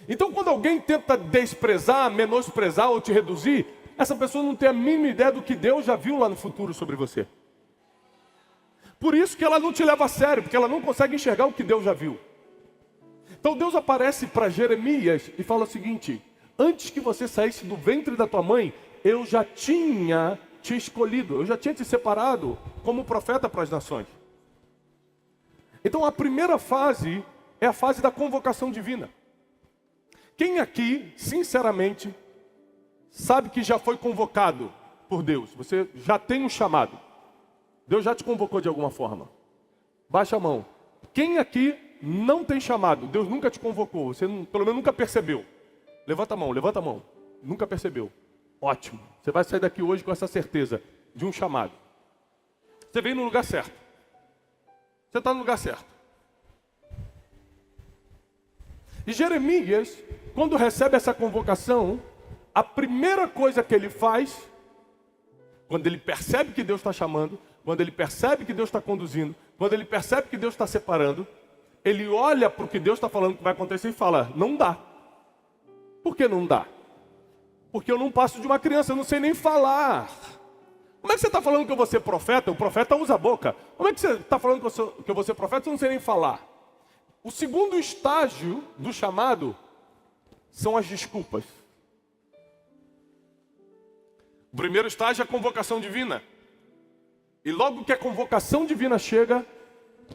Então, quando alguém tenta desprezar, menosprezar ou te reduzir, essa pessoa não tem a mínima ideia do que Deus já viu lá no futuro sobre você. Por isso que ela não te leva a sério, porque ela não consegue enxergar o que Deus já viu. Então Deus aparece para Jeremias e fala o seguinte: antes que você saísse do ventre da tua mãe, eu já tinha te escolhido, eu já tinha te separado como profeta para as nações. Então a primeira fase é a fase da convocação divina. Quem aqui, sinceramente, sabe que já foi convocado por Deus? Você já tem um chamado. Deus já te convocou de alguma forma. Baixa a mão. Quem aqui não tem chamado? Deus nunca te convocou. Você pelo menos nunca percebeu. Levanta a mão, levanta a mão. Nunca percebeu. Ótimo. Você vai sair daqui hoje com essa certeza de um chamado. Você veio no lugar certo. Você está no lugar certo. E Jeremias, quando recebe essa convocação, a primeira coisa que ele faz, quando ele percebe que Deus está chamando, quando ele percebe que Deus está conduzindo, quando ele percebe que Deus está separando, ele olha para o que Deus está falando que vai acontecer e fala: não dá. Por que não dá? Porque eu não passo de uma criança, eu não sei nem falar. Como é que você está falando que eu vou ser profeta? O profeta usa a boca. Como é que você está falando que eu vou ser profeta? Eu não sei nem falar. O segundo estágio do chamado são as desculpas. O primeiro estágio é a convocação divina. E logo que a convocação divina chega,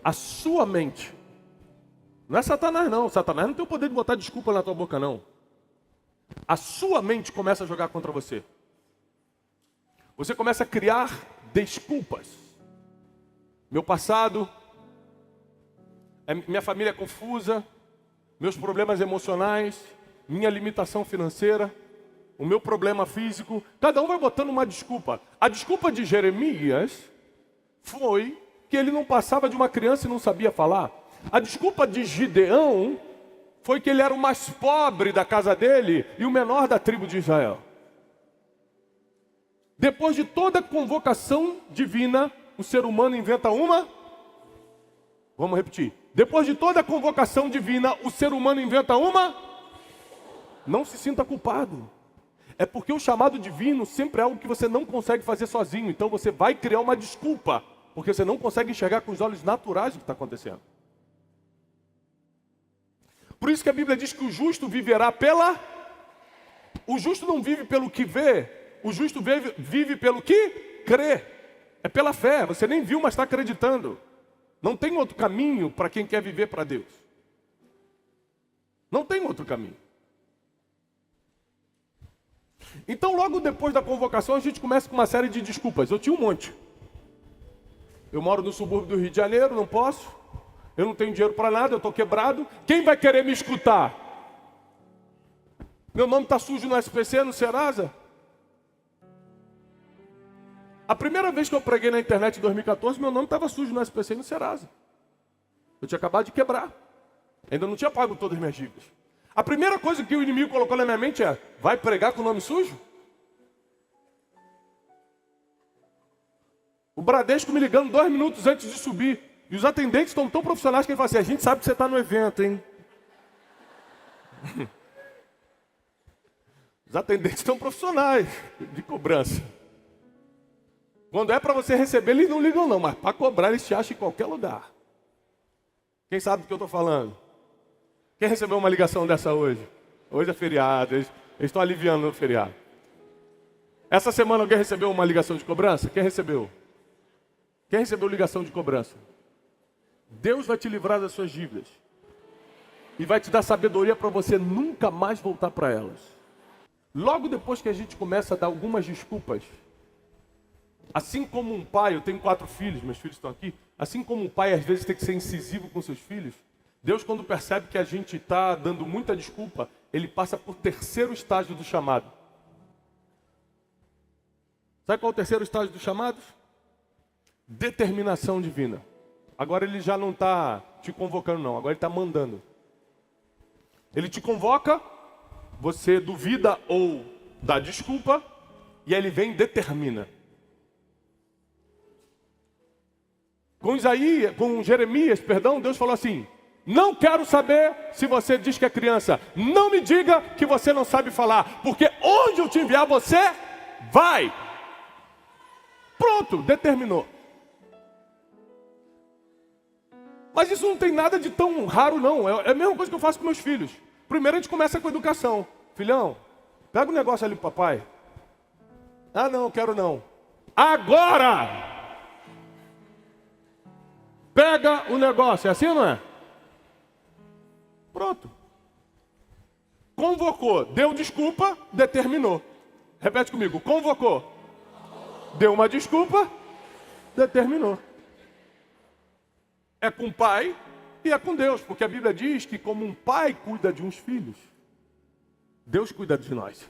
a sua mente, não é Satanás não, Satanás não tem o poder de botar desculpa na tua boca não. A sua mente começa a jogar contra você. Você começa a criar desculpas. Meu passado, minha família é confusa, meus problemas emocionais, minha limitação financeira, o meu problema físico. Cada um vai botando uma desculpa. A desculpa de Jeremias foi que ele não passava de uma criança e não sabia falar. A desculpa de Gideão foi que ele era o mais pobre da casa dele e o menor da tribo de Israel. Depois de toda a convocação divina, o ser humano inventa uma... Vamos repetir. Depois de toda a convocação divina, o ser humano inventa uma... Não se sinta culpado. É porque o chamado divino sempre é algo que você não consegue fazer sozinho. Então você vai criar uma desculpa, porque você não consegue enxergar com os olhos naturais o que está acontecendo. Por isso que a Bíblia diz que o justo viverá pela... O justo não vive pelo que vê, o justo vive pelo que crê. É pela fé, você nem viu, mas está acreditando. Não tem outro caminho para quem quer viver para Deus. Não tem outro caminho. Então logo depois da convocação a gente começa com uma série de desculpas. Eu tinha um monte. Eu moro no subúrbio do Rio de Janeiro, não posso. Eu não tenho dinheiro para nada, eu estou quebrado. Quem vai querer me escutar? Meu nome está sujo no SPC, no Serasa. A primeira vez que eu preguei na internet em 2014, meu nome estava sujo no SPC e no Serasa. Eu tinha acabado de quebrar. Ainda não tinha pago todas as minhas dívidas. A primeira coisa que o inimigo colocou na minha mente é: vai pregar com o nome sujo? O Bradesco me ligando 2 minutos antes de subir. E os atendentes estão tão profissionais que ele fala assim: a gente sabe que você está no evento, hein? Os atendentes estão profissionais de cobrança. Quando é para você receber, eles não ligam não, mas para cobrar eles te acham em qualquer lugar. Quem sabe do que eu estou falando? Quem recebeu uma ligação dessa hoje? Hoje é feriado, eles estão aliviando no feriado. Essa semana alguém recebeu uma ligação de cobrança? Quem recebeu? Quem recebeu ligação de cobrança? Deus vai te livrar das suas dívidas. E vai te dar sabedoria para você nunca mais voltar para elas. Logo depois que a gente começa a dar algumas desculpas, assim como um pai, eu tenho 4 filhos, meus filhos estão aqui. Assim como um pai às vezes tem que ser incisivo com seus filhos, Deus, quando percebe que a gente está dando muita desculpa, Ele passa por terceiro estágio do chamado. Sabe qual é o terceiro estágio do chamado? Determinação divina. Agora Ele já não está te convocando não, agora Ele está mandando. Ele te convoca, você duvida ou dá desculpa, e aí Ele vem e determina. Com Jeremias, Deus falou assim: Não quero saber se você diz que é criança. Não me diga que você não sabe falar, porque onde eu te enviar você vai. Pronto, determinou. Mas isso não tem nada de tão raro não. É a mesma coisa que eu faço com meus filhos. Primeiro a gente começa com a educação. Filhão, pega o negócio ali pro papai. Ah não, quero não. Agora! Pega o negócio, é assim ou não é? Pronto. Convocou, deu desculpa, determinou. Repete comigo, convocou. Deu uma desculpa, determinou. É com o pai e é com Deus, porque a Bíblia diz que como um pai cuida de uns filhos, Deus cuida de nós.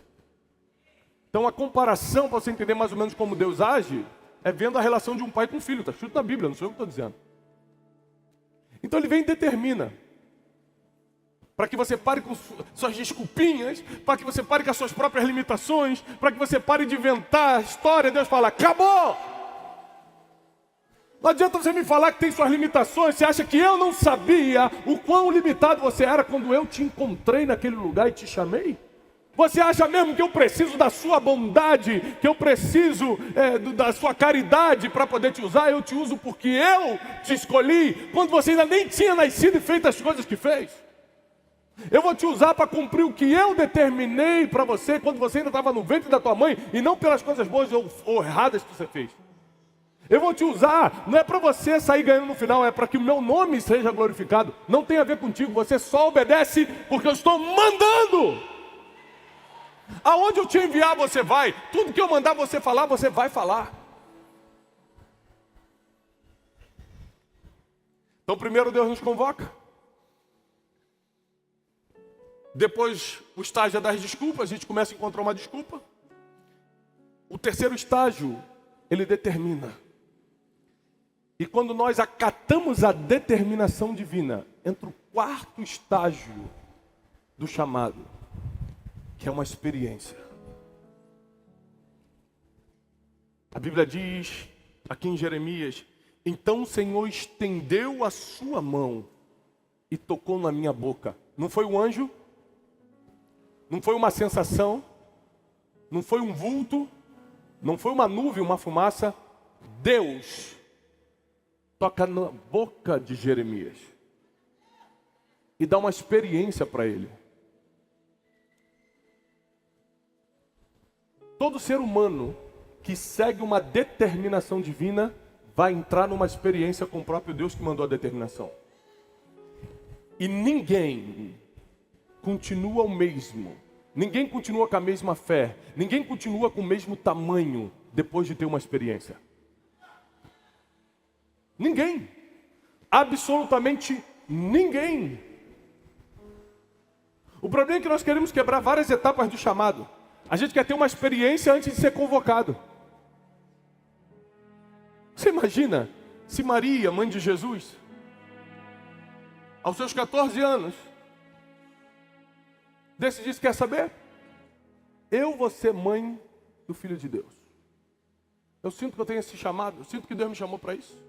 Então a comparação, para você entender mais ou menos como Deus age, é vendo a relação de um pai com um filho. Está escrito na Bíblia, não sou eu que estou dizendo. Então ele vem e determina. Para que você pare com suas desculpinhas, para que você pare com as suas próprias limitações, para que você pare de inventar a história. Deus fala, acabou! Não adianta você me falar que tem suas limitações. Você acha que eu não sabia o quão limitado você era quando eu te encontrei naquele lugar e te chamei? Você acha mesmo que eu preciso da sua bondade, que eu preciso da sua caridade para poder te usar? Eu te uso porque eu te escolhi, quando você ainda nem tinha nascido e feito as coisas que fez. Eu vou te usar para cumprir o que eu determinei para você, quando você ainda estava no ventre da tua mãe, e não pelas coisas boas ou erradas que você fez. Eu vou te usar, não é para você sair ganhando no final, é para que o meu nome seja glorificado. Não tem a ver contigo, você só obedece porque eu estou mandando. Aonde eu te enviar, você vai. Tudo que eu mandar você falar, você vai falar. Então, primeiro Deus nos convoca. Depois, o estágio é das desculpas. A gente começa a encontrar uma desculpa. O terceiro estágio, ele determina. E quando nós acatamos a determinação divina, entra o quarto estágio do chamado, que é uma experiência. A Bíblia diz, aqui em Jeremias, então o Senhor estendeu a sua mão e tocou na minha boca. Não foi um anjo? Não foi uma sensação? Não foi um vulto? Não foi uma nuvem, uma fumaça? Deus toca na boca de Jeremias e dá uma experiência para ele. Todo ser humano que segue uma determinação divina vai entrar numa experiência com o próprio Deus que mandou a determinação. E ninguém continua o mesmo. Ninguém continua com a mesma fé. Ninguém continua com o mesmo tamanho depois de ter uma experiência. Ninguém. Absolutamente ninguém. O problema é que nós queremos quebrar várias etapas do chamado. A gente quer ter uma experiência antes de ser convocado. Você imagina se Maria, mãe de Jesus, aos seus 14 anos, decidisse, quer saber? Eu vou ser mãe do Filho de Deus. Eu sinto que eu tenho esse chamado, eu sinto que Deus me chamou para isso.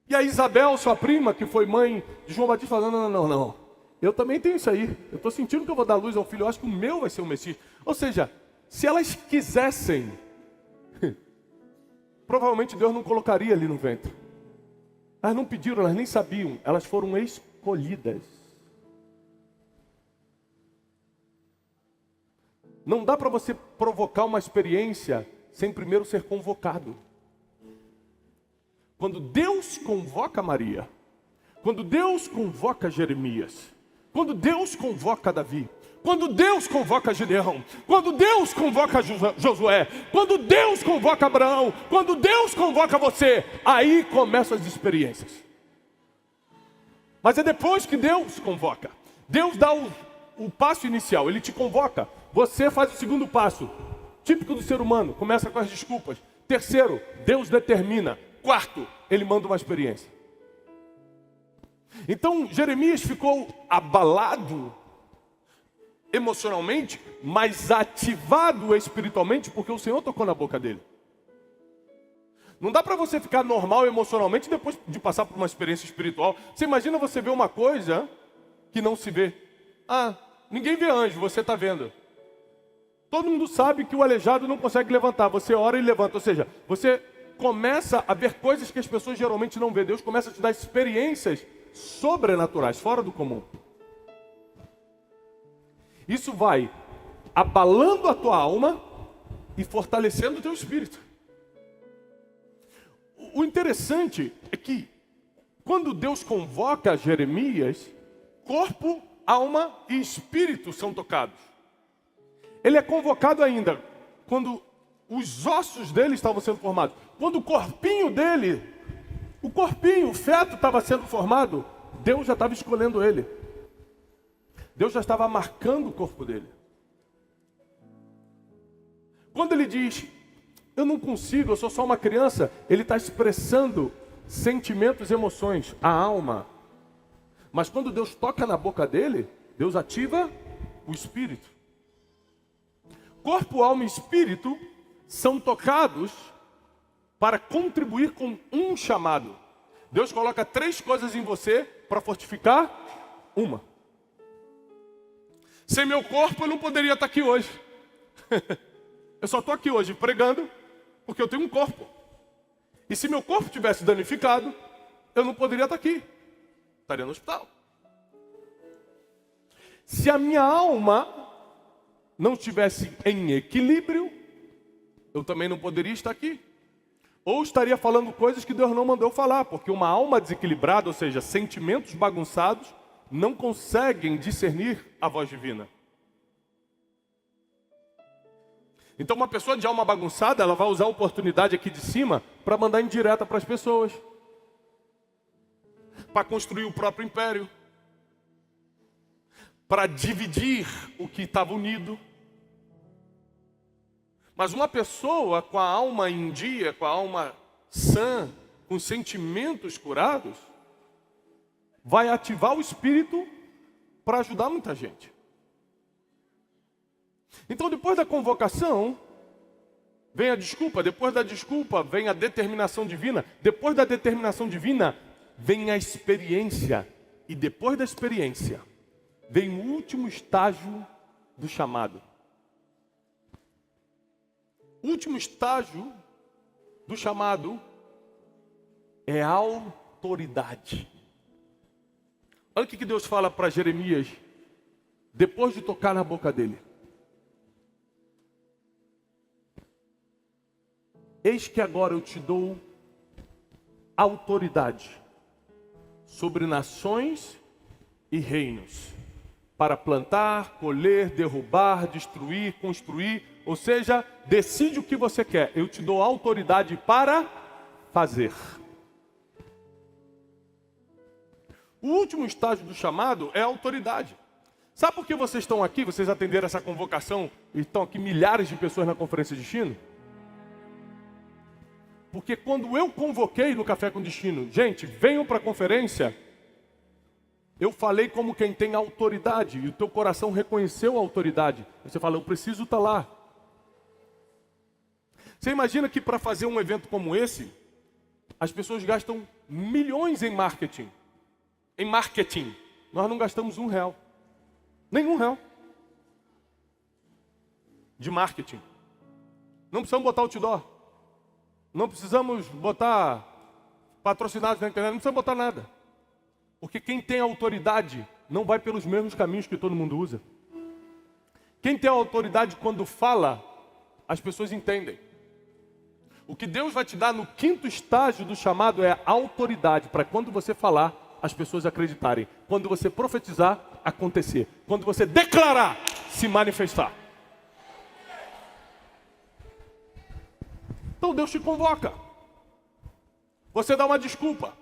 E a Isabel, sua prima, que foi mãe de João Batista, falando, não. Eu também tenho isso aí. Eu estou sentindo que eu vou dar luz ao filho. Eu acho que o meu vai ser o Messias. Ou seja, se elas quisessem, provavelmente Deus não colocaria ali no ventre. Elas não pediram, elas nem sabiam. Elas foram escolhidas. Não dá para você provocar uma experiência sem primeiro ser convocado. Quando Deus convoca Maria, quando Deus convoca Jeremias, quando Deus convoca Davi, quando Deus convoca Gideão, quando Deus convoca Josué, quando Deus convoca Abraão, quando Deus convoca você, aí começam as experiências. Mas é depois que Deus convoca. Deus dá o passo inicial, Ele te convoca. Você faz o segundo passo, típico do ser humano, começa com as desculpas. Terceiro, Deus determina. Quarto, Ele manda uma experiência. Então Jeremias ficou abalado emocionalmente, mas ativado espiritualmente, porque o Senhor tocou na boca dele. Não dá para você ficar normal emocionalmente depois de passar por uma experiência espiritual. Você imagina você ver uma coisa que não se vê. Ah, ninguém vê anjo, você está vendo. Todo mundo sabe que o aleijado não consegue levantar. Você ora e levanta. Ou seja, você começa a ver coisas que as pessoas geralmente não vê. Deus começa a te dar experiências sobrenaturais, fora do comum. Isso vai abalando a tua alma e fortalecendo o teu espírito. O interessante é que, quando Deus convoca Jeremias, corpo, alma e espírito são tocados. Ele é convocado ainda quando os ossos dele estavam sendo formados. Quando o corpinho dele, o feto estava sendo formado, Deus já estava escolhendo ele. Deus já estava marcando o corpo dele. Quando ele diz, eu não consigo, eu sou só uma criança, ele está expressando sentimentos, emoções, a alma. Mas quando Deus toca na boca dele, Deus ativa o espírito. Corpo, alma e espírito são tocados para contribuir com um chamado. Deus coloca 3 coisas em você para fortificar uma. Sem meu corpo eu não poderia estar aqui hoje. Eu só estou aqui hoje pregando porque eu tenho um corpo. E se meu corpo tivesse danificado, eu não poderia estar aqui. Estaria no hospital. Se a minha alma não estivesse em equilíbrio, eu também não poderia estar aqui. Ou estaria falando coisas que Deus não mandou falar, porque uma alma desequilibrada, ou seja, sentimentos bagunçados, não conseguem discernir a voz divina. Então uma pessoa de alma bagunçada, ela vai usar a oportunidade aqui de cima para mandar indireta para as pessoas. Para construir o próprio império. Para dividir o que estava unido. Mas uma pessoa com a alma em dia, com a alma sã, com sentimentos curados, vai ativar o espírito para ajudar muita gente. Então depois da convocação, vem a desculpa, depois da desculpa vem a determinação divina, depois da determinação divina vem a experiência, e depois da experiência vem o último estágio do chamado. O último estágio do chamado é a autoridade. Olha o que Deus fala para Jeremias depois de tocar na boca dele. Eis que agora eu te dou autoridade sobre nações e reinos, para plantar, colher, derrubar, destruir, construir, ou seja, decide o que você quer. Eu te dou autoridade para fazer. O último estágio do chamado é a autoridade. Sabe por que vocês estão aqui? Vocês atenderam essa convocação e estão aqui milhares de pessoas na Conferência de Destino? Porque quando eu convoquei no Café com Destino, gente, venham para a conferência, eu falei como quem tem autoridade, e o teu coração reconheceu a autoridade. Você fala, eu preciso estar lá. Você imagina que para fazer um evento como esse, as pessoas gastam milhões em marketing. Em marketing. Nós não gastamos R$1. Nem R$1. De marketing. Não precisamos botar outdoor. Não precisamos botar patrocinados na internet, não precisamos botar nada. Porque quem tem autoridade não vai pelos mesmos caminhos que todo mundo usa. Quem tem autoridade quando fala, as pessoas entendem. O que Deus vai te dar no 5º estágio do chamado é autoridade, para quando você falar, as pessoas acreditarem. Quando você profetizar, acontecer. Quando você declarar, se manifestar. Então Deus te convoca. Você dá uma desculpa.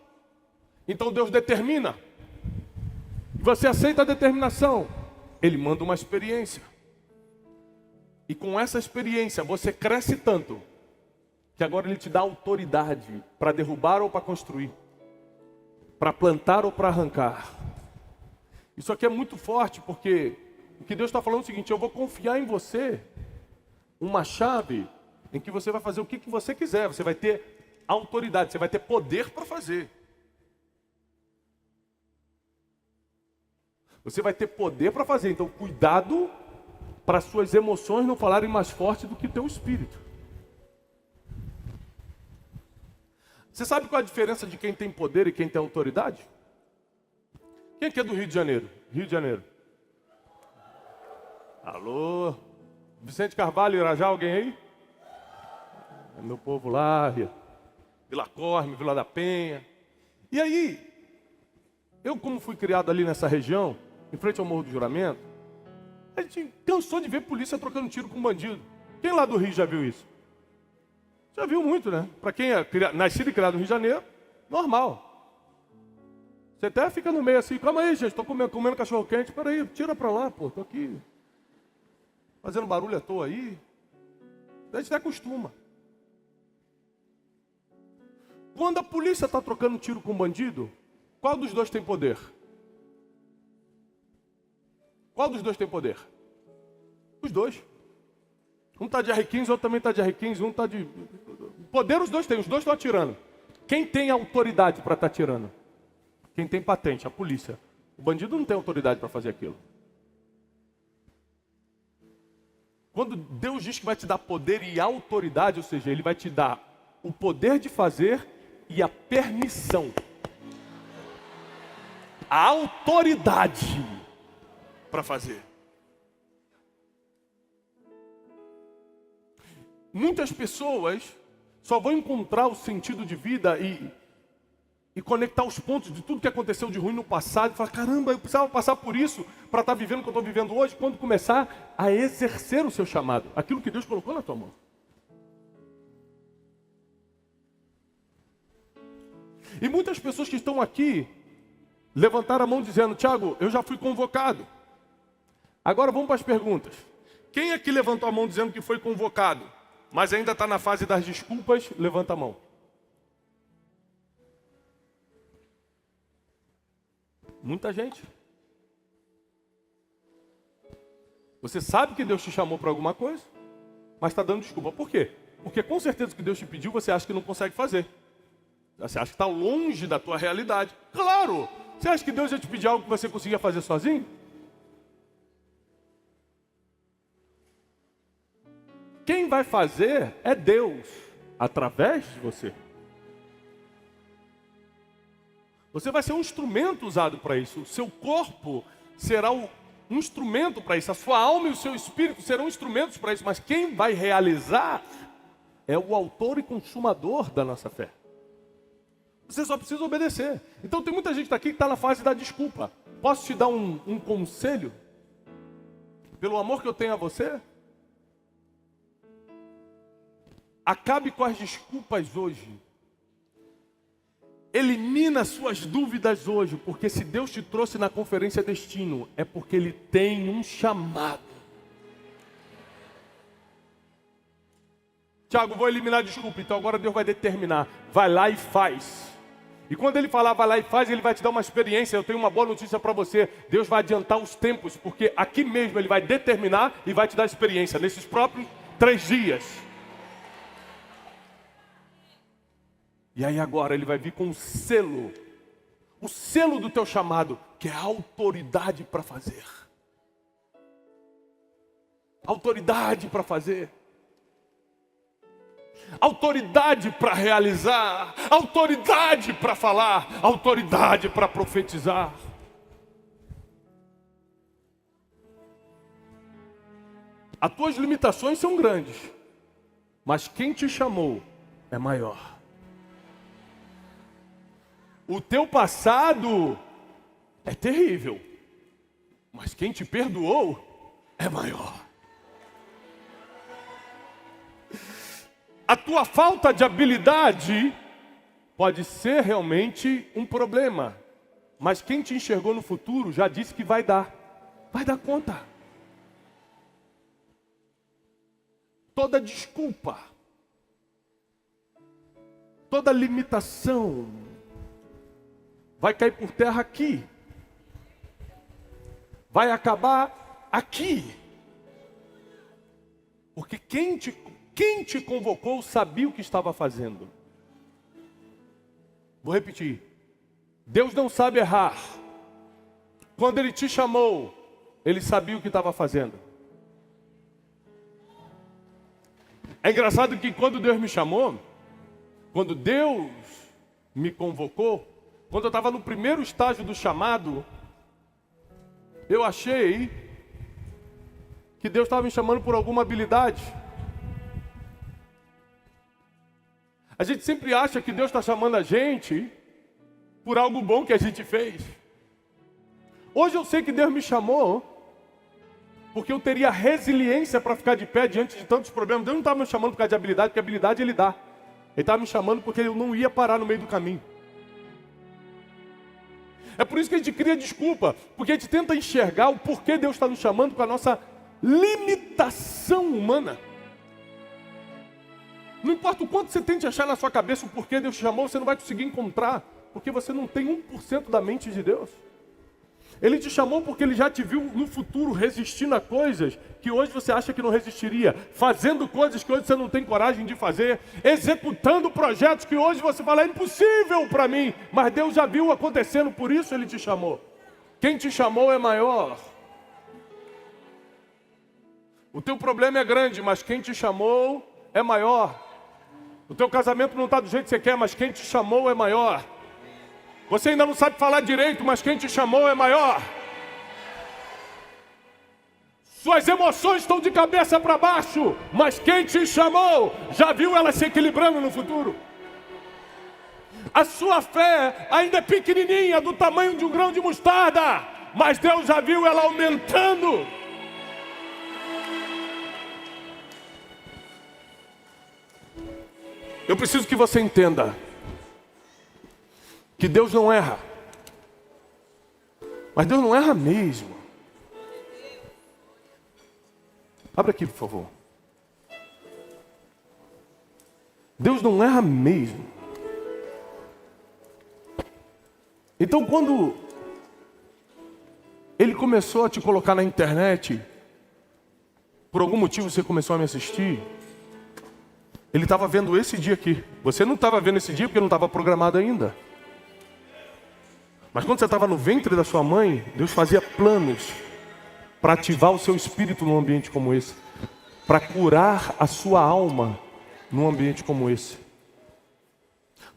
Então Deus determina. E você aceita a determinação. Ele manda uma experiência. E com essa experiência você cresce tanto que agora Ele te dá autoridade para derrubar ou para construir. Para plantar ou para arrancar. Isso aqui é muito forte porque o que Deus está falando é o seguinte, eu vou confiar em você uma chave em que você vai fazer o que você quiser. Você vai ter autoridade, você vai ter poder para fazer. Você vai ter poder para fazer, então cuidado para suas emoções não falarem mais forte do que teu espírito. Você sabe qual é a diferença de quem tem poder e quem tem autoridade? Quem aqui é do Rio de Janeiro? Rio de Janeiro. Alô? Vicente Carvalho, Irajá, alguém aí? É meu povo lá, Vila Corme, Vila da Penha. E aí, eu como fui criado ali nessa região, em frente ao Morro do Juramento, a gente cansou de ver polícia trocando tiro com bandido. Quem lá do Rio já viu isso? Já viu muito, né? Para quem é nascido e criado no Rio de Janeiro, normal. Você até fica no meio assim, calma aí, gente, estou comendo cachorro quente, peraí, tira para lá, pô, tô aqui. Fazendo barulho à toa aí. A gente até acostuma. Quando a polícia está trocando tiro com bandido, qual dos dois tem poder? Qual dos dois tem poder? Os dois. Um está de R15, outro também está de R15, um está de... Poder os dois estão atirando. Quem tem autoridade para estar atirando? Quem tem patente, a polícia. O bandido não tem autoridade para fazer aquilo. Quando Deus diz que vai te dar poder e autoridade, ou seja, Ele vai te dar o poder de fazer e a permissão. A autoridade para fazer. Muitas pessoas só vão encontrar o sentido de vida e conectar os pontos de tudo que aconteceu de ruim no passado e falar, caramba, eu precisava passar por isso para estar vivendo o que eu estou vivendo hoje, quando começar a exercer o seu chamado, aquilo que Deus colocou na tua mão. E muitas pessoas que estão aqui levantaram a mão dizendo, Tiago, eu já fui convocado. Agora vamos para as perguntas. Quem aqui levantou a mão dizendo que foi convocado, mas ainda está na fase das desculpas, levanta a mão. Muita gente. Você sabe que Deus te chamou para alguma coisa, mas está dando desculpa. Por quê? Porque com certeza o que Deus te pediu, você acha que não consegue fazer. Você acha que está longe da tua realidade. Claro! Você acha que Deus ia te pedir algo que você conseguia fazer sozinho? Quem vai fazer é Deus, através de você. Você vai ser um instrumento usado para isso. O seu corpo será um instrumento para isso. A sua alma e o seu espírito serão instrumentos para isso. Mas quem vai realizar é o autor e consumador da nossa fé. Você só precisa obedecer. Então tem muita gente aqui que está na fase da desculpa. Posso te dar um conselho? Pelo amor que eu tenho a você? Acabe com as desculpas hoje. Elimina suas dúvidas hoje, porque se Deus te trouxe na conferência Destino, é porque Ele tem um chamado. Tiago, vou eliminar a desculpa, então agora Deus vai determinar. Vai lá e faz. E quando Ele falar, vai lá e faz, Ele vai te dar uma experiência. Eu tenho uma boa notícia para você. Deus vai adiantar os tempos, porque aqui mesmo Ele vai determinar e vai te dar experiência, nesses próprios 3 dias. E aí agora Ele vai vir com o selo do teu chamado, que é a autoridade para fazer. Autoridade para fazer. Autoridade para realizar. Autoridade para falar. Autoridade para profetizar. As tuas limitações são grandes, mas quem te chamou é maior. O teu passado é terrível, mas quem te perdoou é maior. A tua falta de habilidade pode ser realmente um problema, mas quem te enxergou no futuro já disse que vai dar conta. Toda desculpa, toda limitação vai cair por terra aqui. Vai acabar aqui. Porque quem te convocou sabia o que estava fazendo. Vou repetir. Deus não sabe errar. Quando Ele te chamou, Ele sabia o que estava fazendo. É engraçado que quando Deus me chamou, quando Deus me convocou, quando eu estava no primeiro estágio do chamado, eu achei que Deus estava me chamando por alguma habilidade. A gente sempre acha que Deus está chamando a gente por algo bom que a gente fez. Hoje eu sei que Deus me chamou porque eu teria resiliência para ficar de pé diante de tantos problemas. Deus não estava me chamando por causa de habilidade, porque habilidade Ele dá. Ele estava me chamando porque eu não ia parar no meio do caminho. É por isso que a gente cria desculpa, porque a gente tenta enxergar o porquê Deus está nos chamando com a nossa limitação humana. Não importa o quanto você tente achar na sua cabeça o porquê Deus te chamou, você não vai conseguir encontrar, porque você não tem 1% da mente de Deus. Ele te chamou porque Ele já te viu no futuro resistindo a coisas que hoje você acha que não resistiria, fazendo coisas que hoje você não tem coragem de fazer, executando projetos que hoje você fala, é impossível para mim, mas Deus já viu acontecendo, por isso Ele te chamou. Quem te chamou é maior. O teu problema é grande, mas quem te chamou é maior. O teu casamento não está do jeito que você quer, mas quem te chamou é maior. Você ainda não sabe falar direito, mas quem te chamou é maior. Suas emoções estão de cabeça para baixo, mas quem te chamou já viu elas se equilibrando no futuro. A sua fé ainda é pequenininha, do tamanho de um grão de mostarda, mas Deus já viu ela aumentando. Eu preciso que você entenda que Deus não erra. Mas Deus não erra mesmo. Abra aqui, por favor. Deus não erra mesmo. Então, quando Ele começou a te colocar na internet, por algum motivo você começou a me assistir, Ele estava vendo esse dia aqui. Você não estava vendo esse dia porque não estava programado ainda. Mas quando você estava no ventre da sua mãe, Deus fazia planos para ativar o seu espírito num ambiente como esse, para curar a sua alma num ambiente como esse,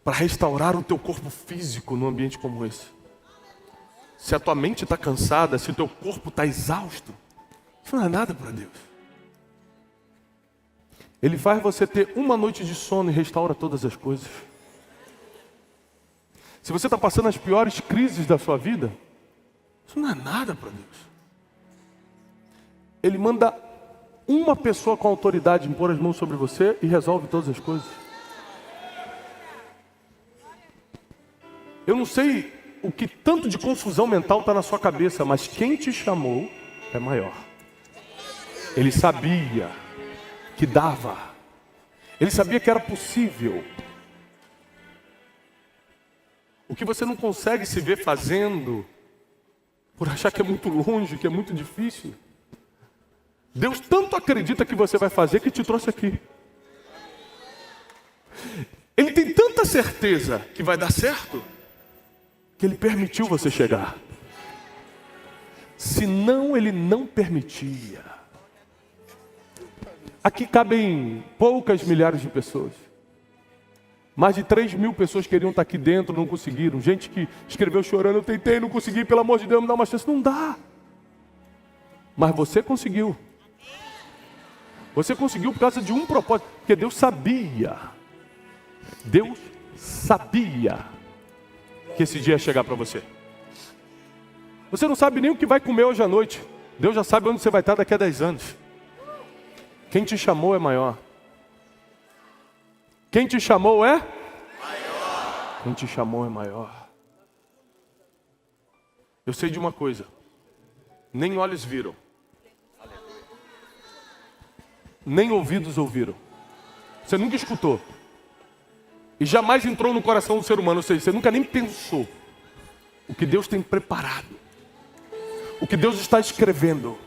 para restaurar o teu corpo físico num ambiente como esse. Se a tua mente está cansada, se o teu corpo está exausto, isso não é nada para Deus. Ele faz você ter uma noite de sono e restaura todas as coisas. Se você está passando as piores crises da sua vida, isso não é nada para Deus. Ele manda uma pessoa com autoridade impor as mãos sobre você e resolve todas as coisas. Eu não sei o que tanto de confusão mental está na sua cabeça, mas quem te chamou é maior. Ele sabia que dava. Ele sabia que era possível. O que você não consegue se ver fazendo, por achar que é muito longe, que é muito difícil, Deus tanto acredita que você vai fazer que te trouxe aqui. Ele tem tanta certeza que vai dar certo, que Ele permitiu você chegar. Senão Ele não permitia. Aqui cabem poucas milhares de pessoas. Mais de 3.000 pessoas queriam estar aqui dentro, não conseguiram. Gente que escreveu chorando, eu tentei, não consegui, pelo amor de Deus, me dá uma chance. Não dá. Mas você conseguiu. Você conseguiu por causa de um propósito. Porque Deus sabia. Deus sabia que esse dia ia chegar para você. Você não sabe nem o que vai comer hoje à noite. Deus já sabe onde você vai estar daqui a 10 anos. Quem te chamou é maior. Quem te chamou é maior. Quem te chamou é maior. Eu sei de uma coisa. Nem olhos viram. Nem ouvidos ouviram. Você nunca escutou. E jamais entrou no coração do ser humano. Ou seja, você nunca nem pensou o que Deus tem preparado. O que Deus está escrevendo.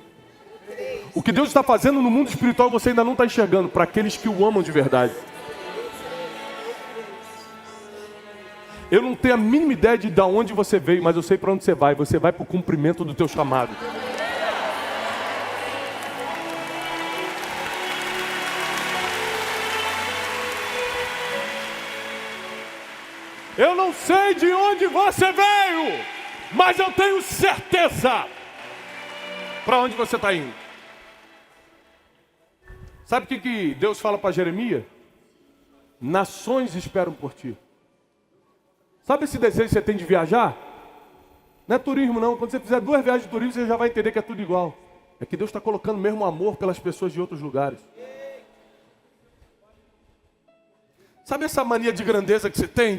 O que Deus está fazendo no mundo espiritual você ainda não está enxergando. Para aqueles que o amam de verdade. Eu não tenho a mínima ideia de onde você veio, mas eu sei para onde você vai. Você vai para o cumprimento do teu chamado. Eu não sei de onde você veio, mas eu tenho certeza para onde você está indo. Sabe o que Deus fala para Jeremias? Nações esperam por ti. Sabe esse desejo que você tem de viajar? Não é turismo não. Quando você fizer 2 viagens de turismo, você já vai entender que é tudo igual. É que Deus está colocando mesmo amor pelas pessoas de outros lugares. Sabe essa mania de grandeza que você tem?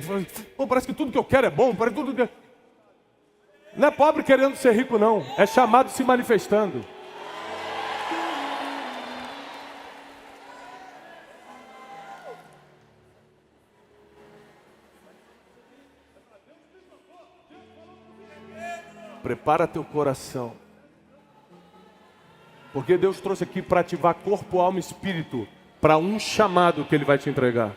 Pô, parece que tudo que eu quero é bom, parece tudo que... Não é pobre querendo ser rico não, é chamado se manifestando. Prepara teu coração. Porque Deus trouxe aqui para ativar corpo, alma e espírito para um chamado que Ele vai te entregar.